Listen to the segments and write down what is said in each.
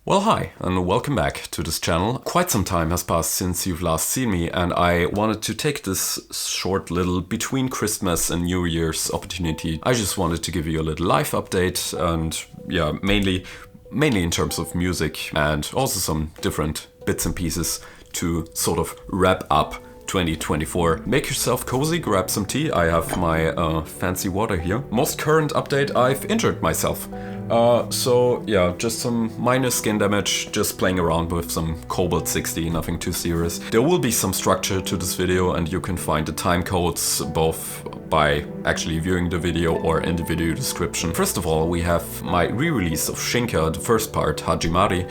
Well, hi, and welcome back to this channel. Quite some time has passed since you've last seen me, and I wanted to take this short little between Christmas and New Year's opportunity. I just wanted to give you a little life update, and yeah, mainly in terms of music, and also some different bits and pieces to sort of wrap up 2024. Make yourself cozy, grab some tea. I have my fancy water here. Most current update, I've injured myself. So yeah, just some minor skin damage, just playing around with some Cobalt 60, nothing too serious. There will be some structure to this video, and you can find the time codes both by actually viewing the video or in the video description. First of all, we have my re-release of Shinka, the first part, Hajimari,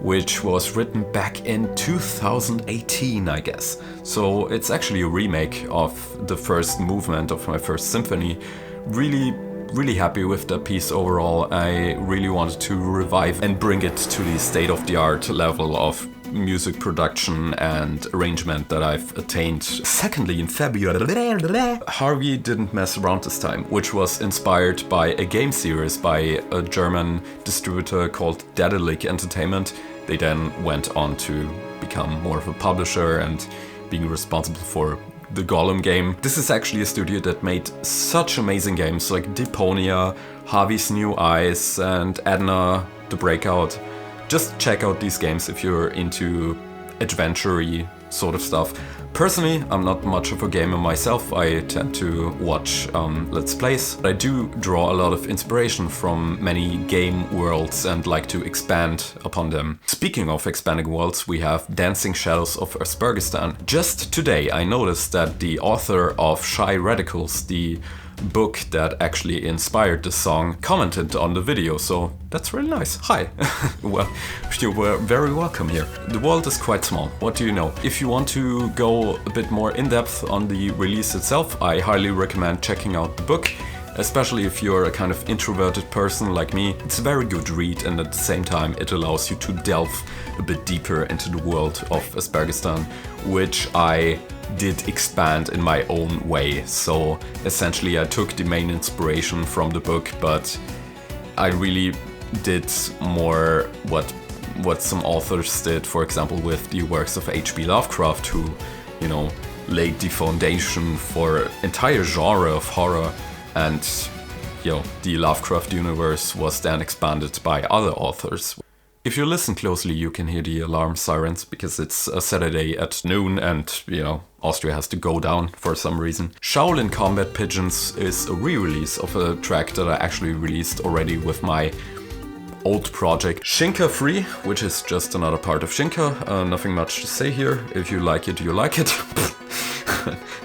which was written back in 2018, I guess. So it's actually a remake of the first movement of my first symphony. Really happy with that piece overall. I really wanted to revive and bring it to the state-of-the-art level of music production and arrangement that I've attained. Secondly, in February, Harvey didn't mess around this time, which was inspired by a game series by a German distributor called Daedalic Entertainment. They then went on to become more of a publisher and being responsible for the Gollum game. This is actually a studio that made such amazing games like Deponia, Harvey's New Eyes, and Edna, The Breakout. Just check out these games if you're into adventure-y sort of stuff. Personally, I'm not much of a gamer myself. I tend to watch Let's Plays. I do draw a lot of inspiration from many game worlds and like to expand upon them. Speaking of expanding worlds, we have Dancing Shadows of Aspergistan. Just today I noticed that the author of Shy Radicals, the book that actually inspired the song, commented on the video, so that's really nice. Hi! Well, you were very welcome here. The world is quite small, what do you know? If you want to go a bit more in-depth on the release itself, I highly recommend checking out the book, especially if you're a kind of introverted person like me. It's a very good read, and at the same time it allows you to delve a bit deeper into the world of Aspergistan, which I did expand in my own way. So essentially I took the main inspiration from the book, but I really did more what some authors did, for example with the works of H.P. Lovecraft, who, you know, laid the foundation for entire genre of horror, and you know, the Lovecraft universe was then expanded by other authors. If you listen closely, you can hear the alarm sirens because it's a Saturday at noon and, you know, Austria has to go down for some reason. Shaolin Combat Pigeons is a re-release of a track that I actually released already with my old project Shinka Free, which is just another part of Shinka. Nothing much to say here. If you like it, you like it.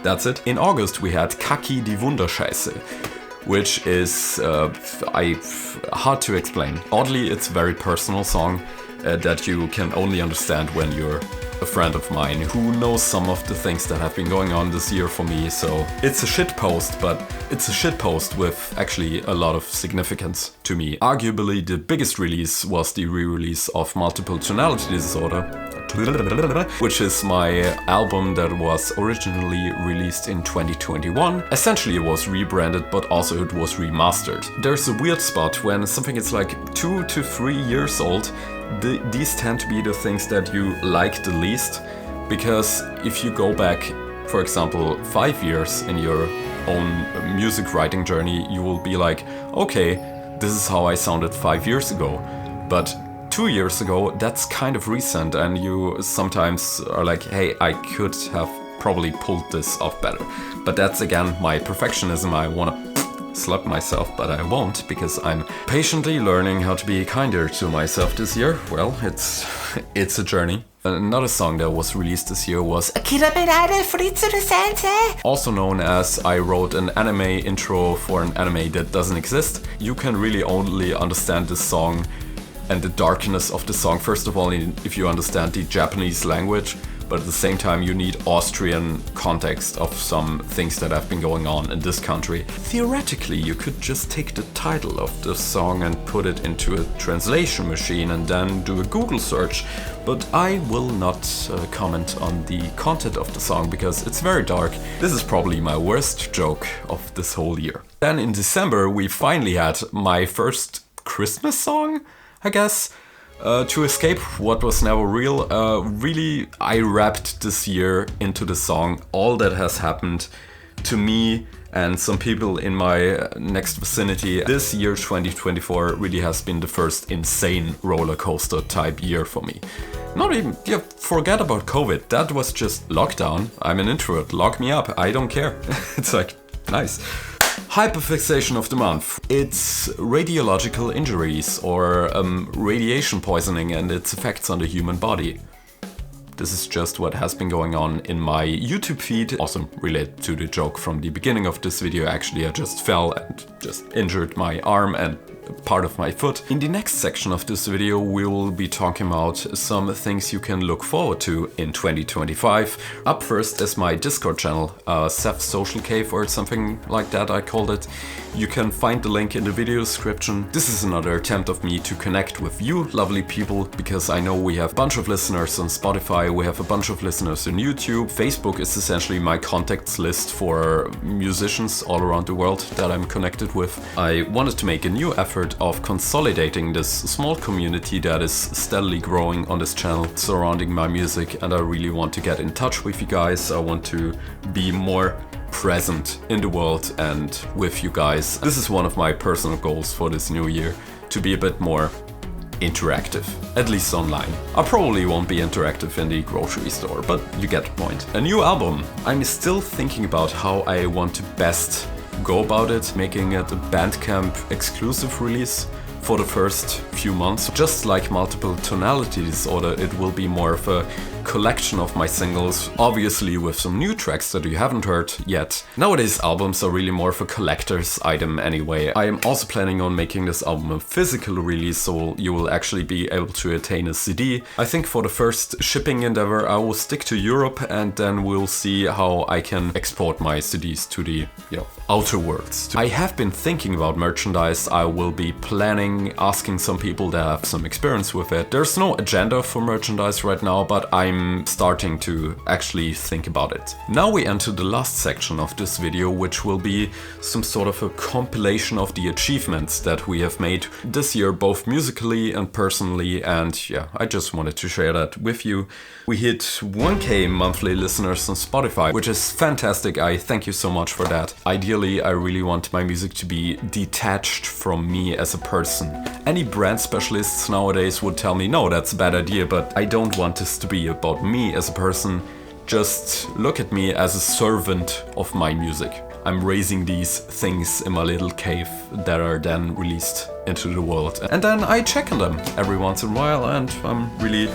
That's it. In August we had Kaki die Wunderscheiße, which is hard to explain. Oddly, it's a very personal song that you can only understand when you're a friend of mine who knows some of the things that have been going on this year for me. So it's a shit post, but it's a shit post with actually a lot of significance to me. Arguably the biggest release was the re-release of Multiple Tonality Disorder, which is my album that was originally released in 2021. Essentially it was rebranded, but also it was remastered. There's a weird spot when something is like 2 to 3 years old. These tend to be the things that you like the least, because if you go back, for example, 5 years in your own music writing journey, you will be like, okay, this is how I sounded 5 years ago. But 2 years ago, that's kind of recent, and you sometimes are like, hey, I could have probably pulled this off better. But that's again my perfectionism. I want to slap myself, but I won't, because I'm patiently learning how to be kinder to myself this year. Well, it's a journey. Another song that was released this year was also known as I wrote an anime intro for an anime that doesn't exist. You can really only understand this song and the darkness of the song, first of all, if you understand the Japanese language, but at the same time you need Austrian context of some things that have been going on in this country. Theoretically, you could just take the title of the song and put it into a translation machine and then do a Google search, but I will not comment on the content of the song because it's very dark. This is probably my worst joke of this whole year. Then in December we finally had my first Christmas song, I guess. To escape what was never real, really I wrapped this year into the song All That Has Happened to Me and some people in my next vicinity. This year 2024 really has been the first insane roller coaster type year for me. Not even, yeah, forget about COVID, that was just lockdown. I'm an introvert, lock me up, I don't care. It's like, nice. Hyperfixation of the month. It's radiological injuries or radiation poisoning and its effects on the human body. This is just what has been going on in my YouTube feed. Also related to the joke from the beginning of this video. Actually, I just fell and just injured my arm and part of my foot. In the next section of this video, we will be talking about some things you can look forward to in 2025. Up first is my Discord channel, Seth's Social Cave or something like that I called it. You can find the link in the video description. This is another attempt of me to connect with you lovely people, because I know we have a bunch of listeners on Spotify, we have a bunch of listeners on YouTube. Facebook is essentially my contacts list for musicians all around the world that I'm connected with. I wanted to make a new effort of consolidating this small community that is steadily growing on this channel surrounding my music, and I really want to get in touch with you guys. I want to be more present in the world and with you guys. This is one of my personal goals for this new year, to be a bit more interactive, at least online. I probably won't be interactive in the grocery store, but you get the point. A new album. I'm still thinking about how I want to best go about it, making it a Bandcamp exclusive release for the first few months. Just like Multiple Tonality Disorder, it will be more of a collection of my singles, obviously with some new tracks that you haven't heard yet. Nowadays albums are really more of a collector's item anyway. I am also planning on making this album a physical release, so you will actually be able to attain a CD. I think for the first shipping endeavor I will stick to Europe, and then we'll see how I can export my CDs to the outer worlds. I have been thinking about merchandise. I will be planning, asking some people that have some experience with it. There's no agenda for merchandise right now, but I'm starting to actually think about it. Now we enter the last section of this video, which will be some sort of a compilation of the achievements that we have made this year, both musically and personally, and yeah, I just wanted to share that with you. We hit 1K monthly listeners on Spotify, which is fantastic. I thank you so much for that. Ideally, I really want my music to be detached from me as a person. Any brand specialists nowadays would tell me, no, that's a bad idea, but I don't want this to be about me as a person. Just look at me as a servant of my music. I'm raising these things in my little cave that are then released into the world. And then I check on them every once in a while, and I'm really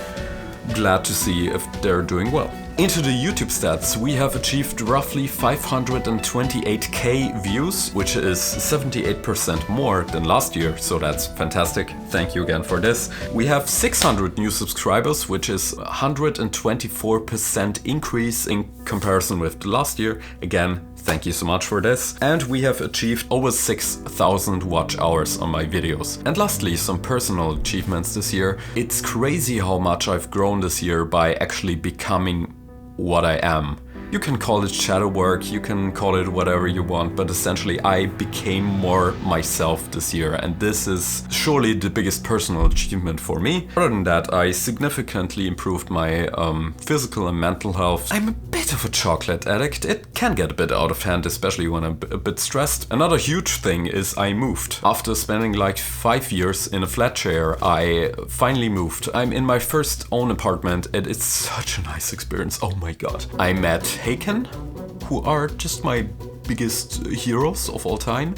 glad to see if they're doing well. Into the YouTube stats, we have achieved roughly 528k views, which is 78% more than last year, so that's fantastic. Thank you again for this. We have 600 new subscribers, which is 124% increase in comparison with last year. Again, thank you so much for this. And we have achieved over 6,000 watch hours on my videos. And lastly, some personal achievements this year. It's crazy how much I've grown this year by actually becoming what I am. You can call it shadow work, you can call it whatever you want, but essentially I became more myself this year, and this is surely the biggest personal achievement for me. Other than that, I significantly improved my physical and mental health. I'm a bit of a chocolate addict. It can get a bit out of hand, especially when I'm a bit stressed. Another huge thing is I moved. After spending like 5 years in a flat share, I finally moved. I'm in my first own apartment, and it's such a nice experience. Oh my god. I met Haken, who are just my biggest heroes of all time.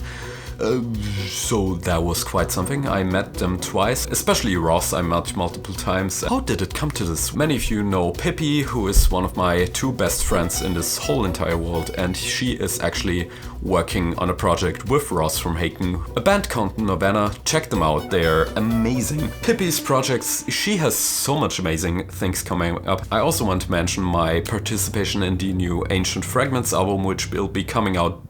So that was quite something. I met them twice, especially Ross I met multiple times. How did it come to this? Many of you know Pippi, who is one of my 2 best friends in this whole entire world, and she is actually working on a project with Ross from Haken, a band called Novena. Check them out, they're amazing. Pippi's projects, she has so much amazing things coming up. I also want to mention my participation in the new Ancient Fragments album, which will be coming out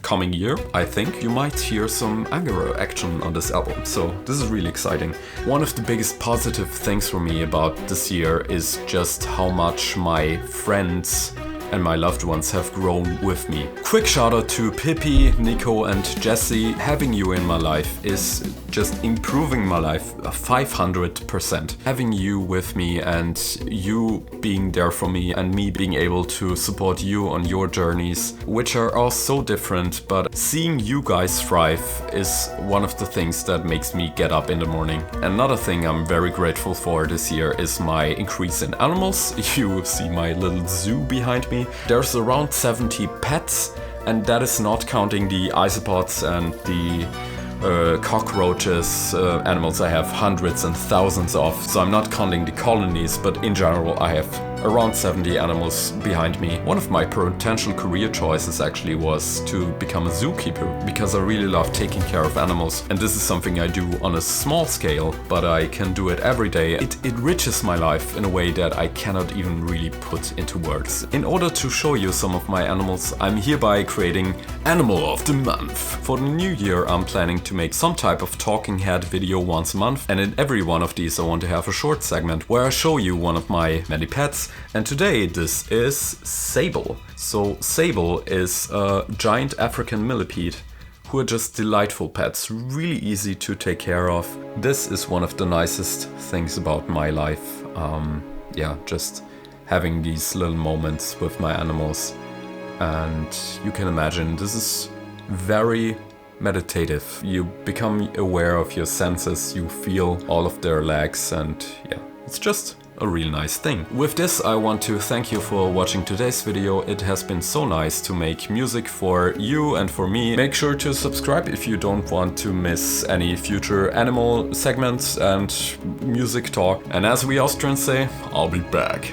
coming year. I think you might hear some Angara action on this album, so this is really exciting. One of the biggest positive things for me about this year is just how much my friends and my loved ones have grown with me. Quick shout out to Pippi, Nico and Jesse. Having you in my life is just improving my life 500%. Having you with me and you being there for me and me being able to support you on your journeys, which are all so different, but seeing you guys thrive is one of the things that makes me get up in the morning. Another thing I'm very grateful for this year is my increase in animals. You see my little zoo behind me. There's around 70 pets, and that is not counting the isopods and the cockroaches, animals I have hundreds and thousands of. So I'm not counting the colonies, but in general I have around 70 animals behind me. One of my potential career choices actually was to become a zookeeper, because I really love taking care of animals, and this is something I do on a small scale, but I can do it every day. It enriches my life in a way that I cannot even really put into words. In order to show you some of my animals, I'm hereby creating Animal of the Month. For the new year, I'm planning to make some type of talking head video once a month, and in every one of these I want to have a short segment where I show you one of my many pets. And today this is Sable. So Sable is a giant African millipede who are just delightful pets, really easy to take care of. This is one of the nicest things about my life. Yeah, just having these little moments with my animals. And you can imagine this is very meditative. You become aware of your senses, you feel all of their legs, and yeah, it's just a real nice thing. With this, I want to thank you for watching today's video. It has been so nice to make music for you and for me. Make sure to subscribe if you don't want to miss any future animal segments and music talk. And as we Austrians say, I'll be back.